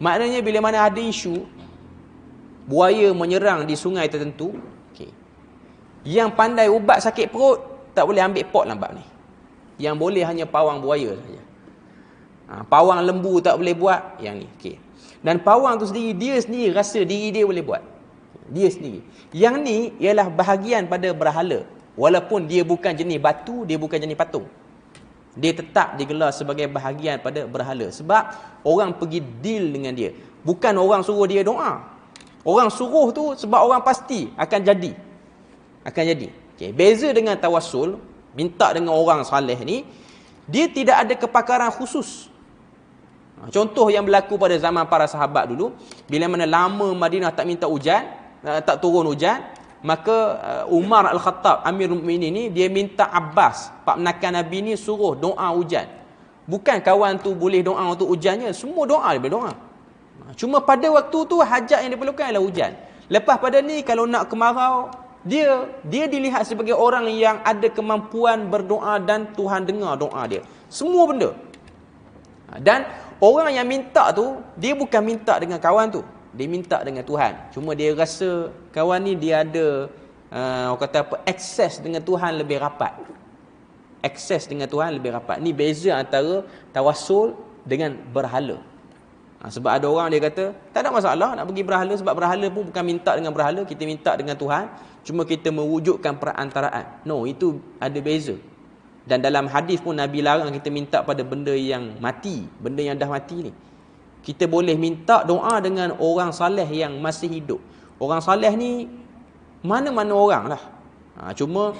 Maknanya bila mana ada isu buaya menyerang di sungai tertentu, okay, yang pandai ubat sakit perut tak boleh ambil pot lambat ni. Yang boleh hanya pawang buaya saja. Pawang lembu tak boleh buat, yang ni. Okay. Dan pawang tu sendiri, dia sendiri rasa diri dia boleh buat. Dia sendiri. Yang ni ialah bahagian pada berhala. Walaupun dia bukan jenis batu, dia bukan jenis patung. Dia tetap digelar sebagai bahagian pada berhala. Sebab orang pergi deal dengan dia. Bukan orang suruh dia doa. Orang suruh tu sebab orang pasti akan jadi. Akan jadi. Okay. Beza dengan tawassul, minta dengan orang saleh ni, dia tidak ada kepakaran khusus. Contoh yang berlaku pada zaman para sahabat dulu, bila mana lama Madinah tak minta hujan, tak turun hujan, maka Umar Al-Khattab, Amirul Mukminin ni, dia minta Abbas, pak menakan Nabi ni, suruh doa hujan. Bukan kawan tu boleh doa untuk hujannya, semua doa dia boleh doa. Cuma pada waktu tu hajat yang diperlukan adalah hujan. Lepas pada ni kalau nak kemarau, dia dilihat sebagai orang yang ada kemampuan berdoa dan Tuhan dengar doa dia. Semua benda. Dan orang yang minta tu, dia bukan minta dengan kawan tu. Dia minta dengan Tuhan. Cuma dia rasa kawan ni dia ada orang kata apa, akses dengan Tuhan lebih rapat. Akses dengan Tuhan lebih rapat. Ni beza antara tawassul dengan berhala. Sebab ada orang dia kata tak ada masalah nak pergi berhala, sebab berhala pun bukan minta dengan berhala, kita minta dengan Tuhan, cuma kita mewujudkan perantaraan. No, itu ada beza. Dan dalam hadis pun Nabi larang kita minta pada benda yang mati, benda yang dah mati ni. Kita boleh minta doa dengan orang saleh yang masih hidup. Orang saleh ni mana-mana orang lah. Cuma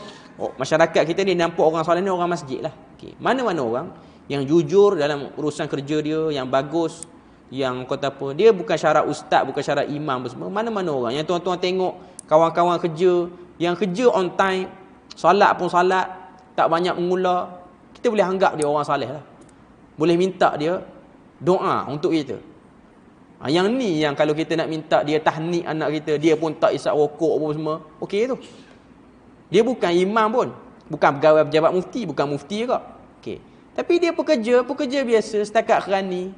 masyarakat kita ni nampak orang saleh ni orang masjid lah. Okay. Mana-mana orang yang jujur dalam urusan kerja dia, yang bagus, yang kata apa, dia bukan syarat ustaz, bukan syarat imam semua. Mana-mana orang yang tuan-tuan tengok kawan-kawan kerja yang kerja on time, solat pun solat, tak banyak mengular, kita boleh anggap dia orang saleh lah. Boleh minta dia doa untuk kita. Yang ni yang kalau kita nak minta dia tahnik anak kita, dia pun tak isap rokok apa semua, okey tu. Dia bukan imam pun, bukan pegawai pejabat mufti, bukan mufti juga. Okey. Tapi dia pekerja biasa setakat kerani.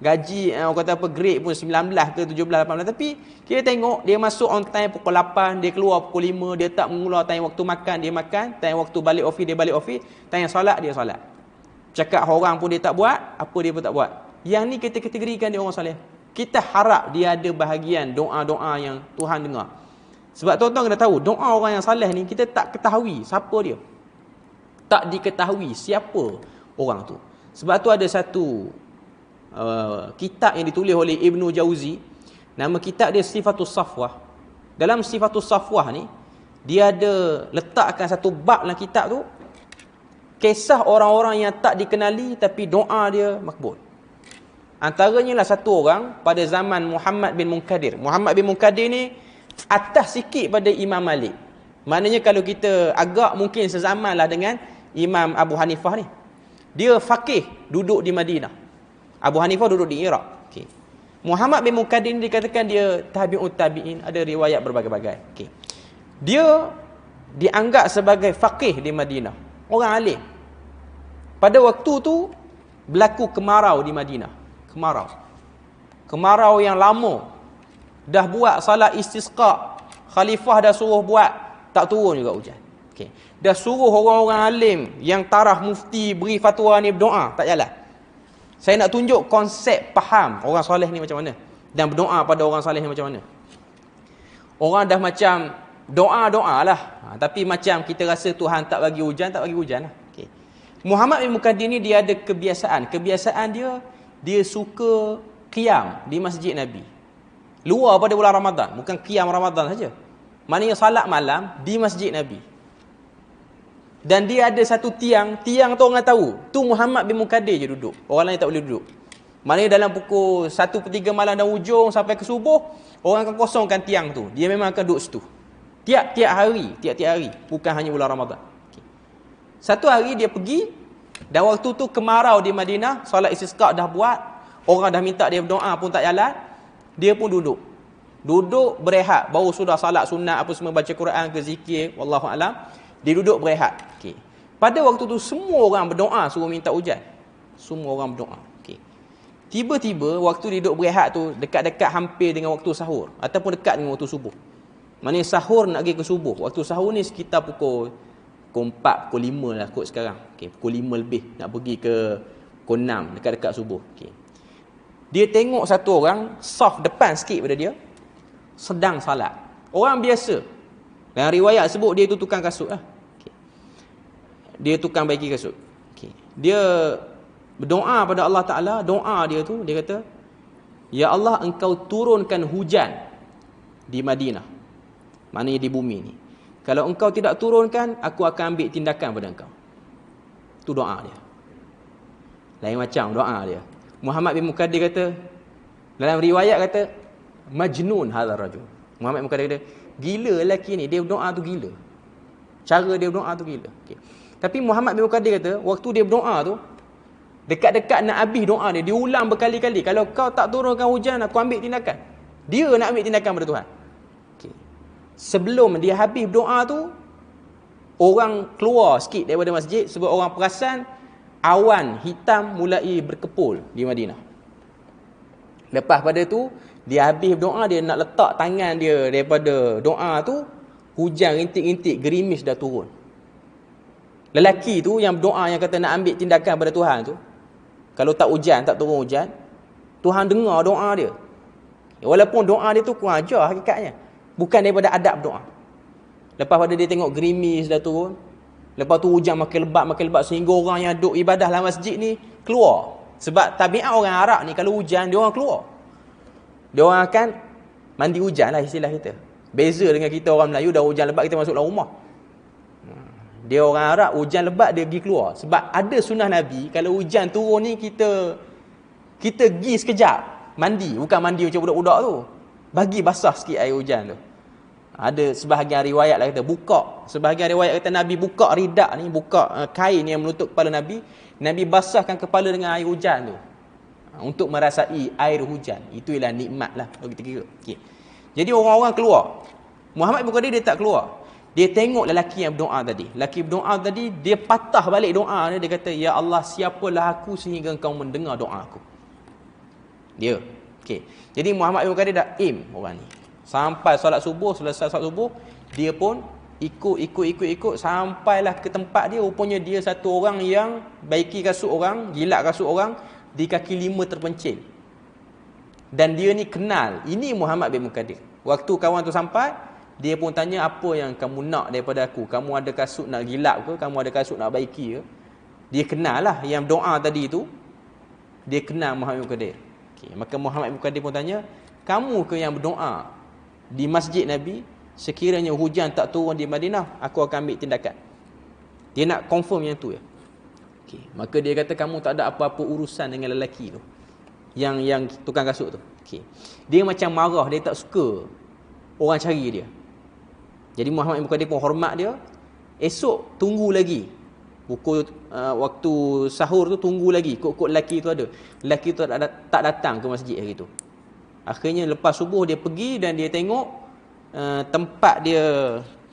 Gaji orang kata apa, grade pun 19 ke 17 18, tapi kita tengok dia masuk on time pukul 8, dia keluar pukul 5, dia tak mengular time waktu makan, dia makan, time waktu balik office dia balik office, time solat dia solat. Cakap orang pun dia tak buat, apa dia pun tak buat. Yang ni kita kategorikan dia orang saleh. Kita harap dia ada bahagian doa-doa yang Tuhan dengar. Sebab tuan-tuan kena tahu, doa orang yang saleh ni kita tak ketahui siapa dia. Tak diketahui siapa orang tu. Sebab tu ada satu kitab yang ditulis oleh Ibnu Jauzi, nama kitab dia Sifatus Safwah. Dalam Sifatus Safwah ni, dia ada letakkan satu bab dalam kitab tu, kisah orang-orang yang tak dikenali tapi doa dia makbul. Antaranya lah satu orang pada zaman Muhammad bin Munkadir. Muhammad bin Munkadir ni atas sikit pada Imam Malik. Maknanya kalau kita agak mungkin sezaman lah dengan Imam Abu Hanifah ni. Dia faqih, duduk di Madinah. Abu Hanifah duduk di Iraq. Okay. Muhammad bin Munkadir ni dikatakan dia tabi'ut tabi'in, ada riwayat berbagai-bagai. Okay. Dia dianggap sebagai faqih di Madinah, orang alim. Pada waktu tu berlaku kemarau di Madinah. Kemarau yang lama. Dah buat salat istisqa, khalifah dah suruh buat, tak turun juga hujan. Okay. Dah suruh orang-orang alim yang taraf mufti beri fatwa ni berdoa, tak jalan. Saya nak tunjuk konsep faham orang soleh ni macam mana dan berdoa pada orang soleh ni macam mana. Orang dah macam doa-doa lah, tapi macam kita rasa Tuhan tak bagi hujan lah. Okay. Muhammad bin Muqaddim ni dia ada kebiasaan dia suka qiyam di masjid Nabi. Luar pada bulan Ramadan, bukan qiyam Ramadan saja. Maknanya salat malam di masjid Nabi. Dan dia ada satu tiang tu orang tahu, tu Muhammad bin Muqaddim je duduk. Orang lain tak boleh duduk. Maknanya dalam pukul 1/3 malam dan hujung sampai ke subuh, orang akan kosongkan tiang tu. Dia memang akan duduk situ. Tiap-tiap hari, bukan hanya bulan Ramadan. Okay. Satu hari dia pergi, dan waktu tu kemarau di Madinah, solat istisqa dah buat, orang dah minta dia berdoa pun tak jalan, dia pun duduk berehat, baru sudah salat sunat apa semua, baca Quran ke zikir, wallahu alam, dia duduk berehat. Okay. Pada waktu tu semua orang berdoa suruh minta hujan. Semua orang berdoa. Okay. Tiba-tiba waktu dia duduk berehat tu dekat-dekat hampir dengan waktu sahur ataupun dekat dengan waktu subuh. Maknanya sahur nak pergi ke subuh. Waktu sahur ni sekitar pukul 4, pukul 5 lah kot sekarang. Okay. Pukul 5 lebih nak pergi ke pukul 6 dekat-dekat subuh. Okay. Dia tengok satu orang saf depan sikit pada dia sedang salat. Orang biasa. Dan riwayat sebut dia tu tukang kasut lah. Okay. Dia tukang baiki kasut. Okay. Dia berdoa pada Allah Ta'ala. Doa dia tu, dia kata, Ya Allah, engkau turunkan hujan di Madinah. Maknanya di bumi ni. Kalau engkau tidak turunkan, aku akan ambil tindakan pada engkau. Tu doa dia. Lain macam doa dia. Muhammad bin Muqaddim kata, dalam riwayat kata, Majnun hadha rajul. Muhammad bin Muqaddim kata, gila lelaki ni, dia berdoa tu gila. Cara dia berdoa tu gila. Okay. Tapi Muhammad bin Muqaddim kata, waktu dia berdoa tu, dekat-dekat nak habis doa dia, dia ulang berkali-kali, kalau kau tak turunkan hujan, aku ambil tindakan. Dia nak ambil tindakan pada Tuhan. Okay. Sebelum dia habis doa tu, orang keluar sikit daripada masjid sebab orang perasan awan hitam mulai berkepul di Madinah. Lepas pada tu, dia habis doa, dia nak letak tangan dia daripada doa tu, hujan rintik-rintik, gerimis dah turun. Lelaki tu yang berdoa, yang kata nak ambil tindakan pada Tuhan tu, kalau tak hujan, tak turun hujan, Tuhan dengar doa dia. Walaupun doa dia tu kurang ajar hakikatnya, bukan daripada adab doa. Lepas pada dia tengok gerimis dah turun, lepas tu hujan makin lebat sehingga orang yang duduk ibadah dalam masjid ni keluar. Sebab tabiat orang Arab ni, kalau hujan dia orang keluar, dia orang akan mandi hujan lah istilah kita. Beza dengan kita orang Melayu, dah hujan lebat kita masuk dalam rumah. Dia orang Arab hujan lebat dia pergi keluar. Sebab ada sunnah Nabi, kalau hujan turun ni kita pergi sekejap mandi, bukan mandi macam budak-budak tu, bagi basah sikit air hujan tu. Ada sebahagian riwayat lah kata buka, sebahagian riwayat kata Nabi buka ridak ni, buka kain yang menutup kepala Nabi, Nabi basahkan kepala dengan air hujan tu, untuk merasai air hujan. Itu ialah nikmat lah kalau kita kira. Okay. Jadi orang-orang keluar. Muhammad bin Muqaddim dia tak keluar. Dia tengok lelaki yang berdoa tadi. Lelaki berdoa tadi, dia patah balik doa dia. Dia kata, Ya Allah, siapalah aku sehingga engkau mendengar doa aku. Dia. Okay. Jadi Muhammad bin Muqaddim dah aim orang ni. Sampai solat subuh, selesai solat subuh, dia pun ikut sampailah ke tempat dia. Rupanya dia satu orang yang baiki kasut orang, jilat kasut orang, di kaki 5 terpencil. Dan dia ni kenal, ini Muhammad bin Muqaddim. Waktu kawan tu sampai, dia pun tanya, apa yang kamu nak daripada aku? Kamu ada kasut nak gilap ke? Kamu ada kasut nak baiki ke? Dia kenal lah yang doa tadi tu. Dia kenal Muhammad bin Muqaddim. Okay. Maka Muhammad bin Muqaddim pun tanya, kamu ke yang berdoa di masjid Nabi, sekiranya hujan tak turun di Madinah, aku akan ambil tindakan. Dia nak confirm yang tu ya. Okay. Maka dia kata, kamu tak ada apa-apa urusan dengan lelaki tu, yang tukang kasut tu. Okay. Dia macam marah, dia tak suka orang cari dia. Jadi Muhammad bin Muqaddim pun hormat dia. Esok tunggu lagi, pukul waktu sahur tu tunggu lagi, kok lelaki tu ada. Lelaki tu tak datang ke masjid hari tu. Akhirnya lepas subuh dia pergi dan dia tengok tempat dia,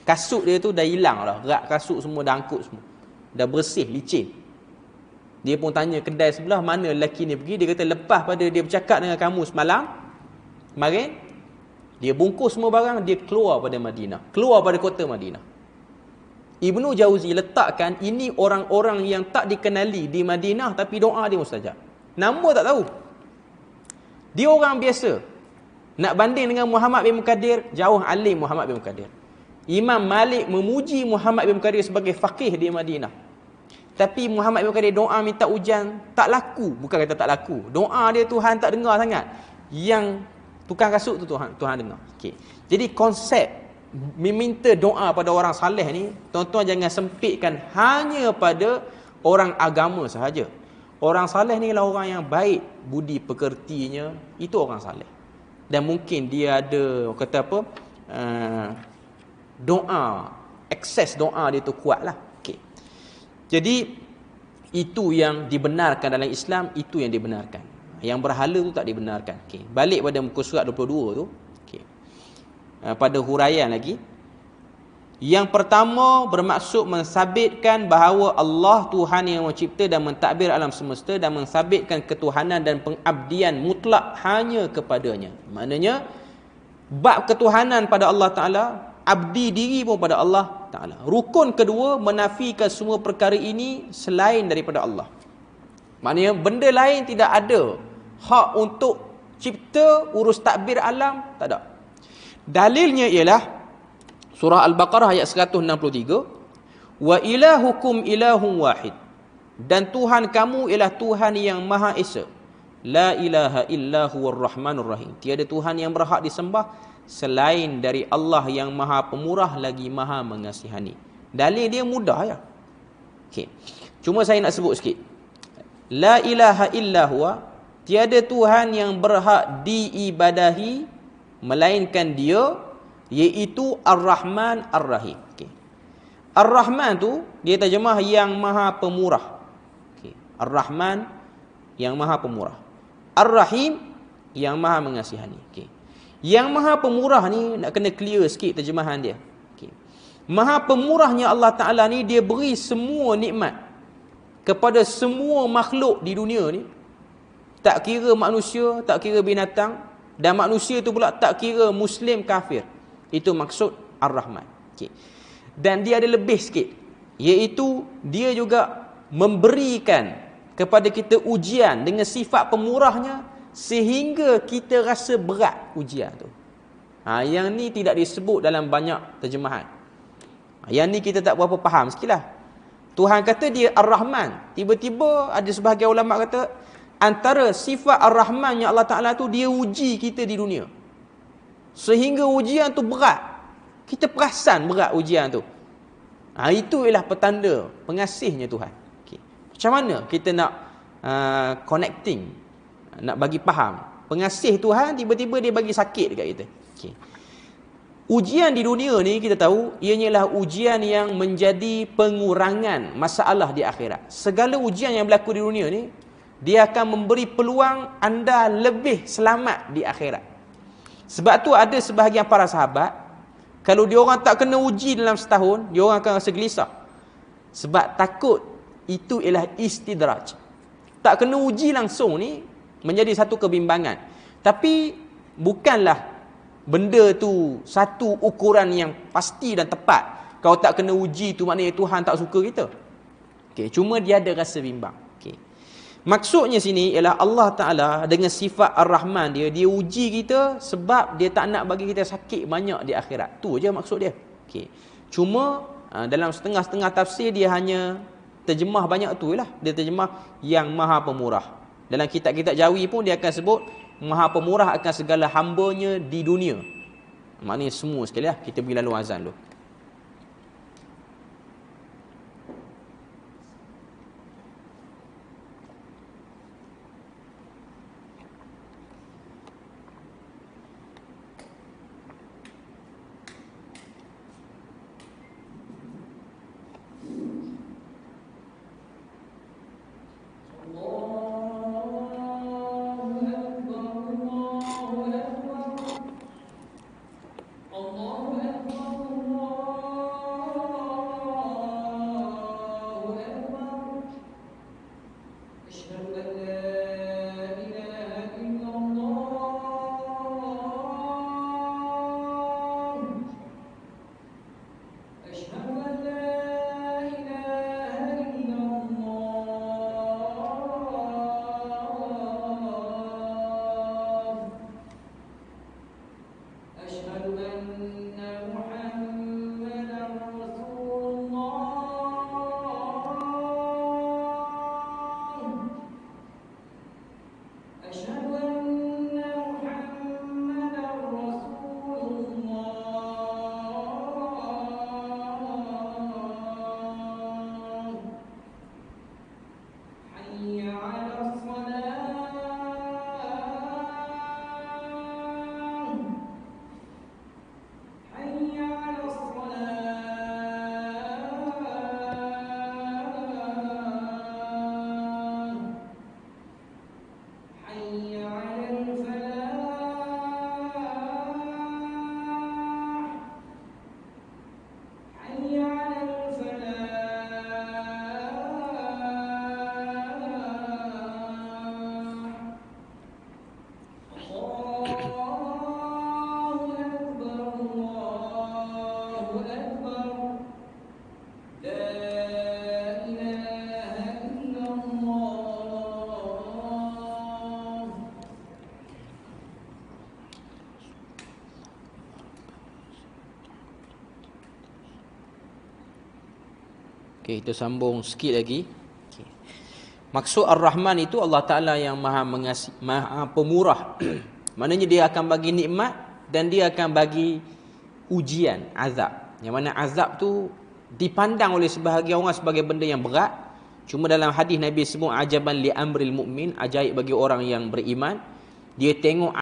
kasut dia tu dah hilang dah. Rak kasut semua dah angkut semua, dah bersih, licin. Dia pun tanya kedai sebelah, mana lelaki ni pergi. Dia kata, lepas pada dia bercakap dengan kamu semalam, kemarin, dia bungkus semua barang, dia keluar pada Madinah, keluar pada kota Madinah. Ibnu Jauzi letakkan ini orang-orang yang tak dikenali di Madinah, tapi doa dia mustajab. Nama tak tahu. Dia orang biasa. Nak banding dengan Muhammad bin Muqaddir, jauh alim Muhammad bin Muqaddir. Imam Malik memuji Muhammad bin Muqaddir sebagai faqih di Madinah. Tapi Muhammad bin Muqaddir doa minta hujan, tak laku. Bukan kata tak laku. Doa dia Tuhan tak dengar sangat. Yang tukang kasut tu Tuhan dengar. Okay. Jadi konsep meminta doa pada orang saleh ni, tuan-tuan jangan sempitkan hanya pada orang agama sahaja. Orang saleh ni adalah orang yang baik budi pekertinya, itu orang saleh. Dan mungkin dia ada kata apa? Doa, akses doa dia tu kuatlah. Okey. Jadi itu yang dibenarkan dalam Islam, itu yang dibenarkan. Yang berhala tu tak dibenarkan. Okey. Balik pada muka surat 22 tu. Okey. Pada huraian lagi, yang pertama bermaksud mensabitkan bahawa Allah Tuhan yang mencipta dan mentadbir alam semesta dan mensabitkan ketuhanan dan pengabdian mutlak hanya kepadanya. Maknanya bab ketuhanan pada Allah Ta'ala, abdi diri pun pada Allah Ta'ala. Rukun kedua, menafikan semua perkara ini selain daripada Allah. Maknanya benda lain tidak ada hak untuk cipta, urus takbir alam, tak ada. Dalilnya ialah surah Al-Baqarah ayat 163, wa ilahukum ilahun wahid, dan Tuhan kamu ialah Tuhan yang Maha Esa. La ilaha illa huwar rahmanur rahim. Tiada Tuhan yang berhak disembah selain dari Allah yang Maha Pemurah lagi Maha Mengasihani. Dalil dia mudah ya. Okey. Cuma saya nak sebut sikit. La ilaha illa huwa, tiada Tuhan yang berhak diibadahi melainkan Dia, iaitu Ar-Rahman Ar-Rahim. Okay. Ar-Rahman tu dia terjemah yang Maha Pemurah. Okay. Ar-Rahman yang Maha Pemurah. Ar-Rahim yang Maha Mengasihani. Okay. Yang Maha Pemurah ni nak kena clear sikit terjemahan dia. Okay. Maha Pemurahnya Allah Ta'ala ni, dia beri semua nikmat kepada semua makhluk di dunia ni. Tak kira manusia, tak kira binatang, dan manusia tu pula tak kira Muslim kafir. Itu maksud Ar-Rahman. Okay. Dan dia ada lebih sikit, iaitu dia juga memberikan kepada kita ujian dengan sifat pemurahnya sehingga kita rasa berat ujian tu. Yang ni tidak disebut dalam banyak terjemahan. Yang ni kita tak berapa faham sikitlah. Tuhan kata dia Ar-Rahman. Tiba-tiba ada sebahagian ulama kata antara sifat Ar-Rahman yang Allah Ta'ala tu, dia uji kita di dunia sehingga ujian tu berat. Kita perasan berat ujian tu. Itu ialah petanda pengasihnya Tuhan. Okay. Macam mana kita nak connecting, nak bagi faham pengasih Tuhan, tiba-tiba dia bagi sakit dekat kita. Okay. Ujian di dunia ni kita tahu ianya ialah ujian yang menjadi pengurangan masalah di akhirat. Segala ujian yang berlaku di dunia ni, dia akan memberi peluang anda lebih selamat di akhirat. Sebab tu ada sebahagian para sahabat, kalau dia orang tak kena uji dalam setahun, dia orang akan rasa gelisah. Sebab takut itu ialah istidraj. Tak kena uji langsung ni menjadi satu kebimbangan. Tapi bukanlah benda tu satu ukuran yang pasti dan tepat. Kalau tak kena uji tu maknanya Tuhan tak suka kita. Okay, cuma dia ada rasa bimbang. Okay. Maksudnya sini ialah Allah Ta'ala dengan sifat Ar-Rahman dia, dia uji kita sebab dia tak nak bagi kita sakit banyak di akhirat. Tu je maksud dia. Okay. Cuma dalam setengah-setengah tafsir dia hanya terjemah banyak tu lah. Dia terjemah yang Maha Pemurah. Dalam kitab-kitab Jawi pun dia akan sebut Maha Pemurah akan segala hambanya di dunia. Maknanya semua sekali lah. Kita pergi lalu azan dulu. الله أكبر الله Okey, kita sambung sikit lagi. Okay. Maksud Ar-Rahman itu Allah Ta'ala yang maha mengasihi, maha pemurah. Maknanya dia akan bagi nikmat dan dia akan bagi ujian, azab. Yang mana azab tu dipandang oleh sebahagian orang sebagai benda yang berat. Cuma dalam hadis Nabi sebut ajaban li amril mu'min, ajaib bagi orang yang beriman. Dia tengok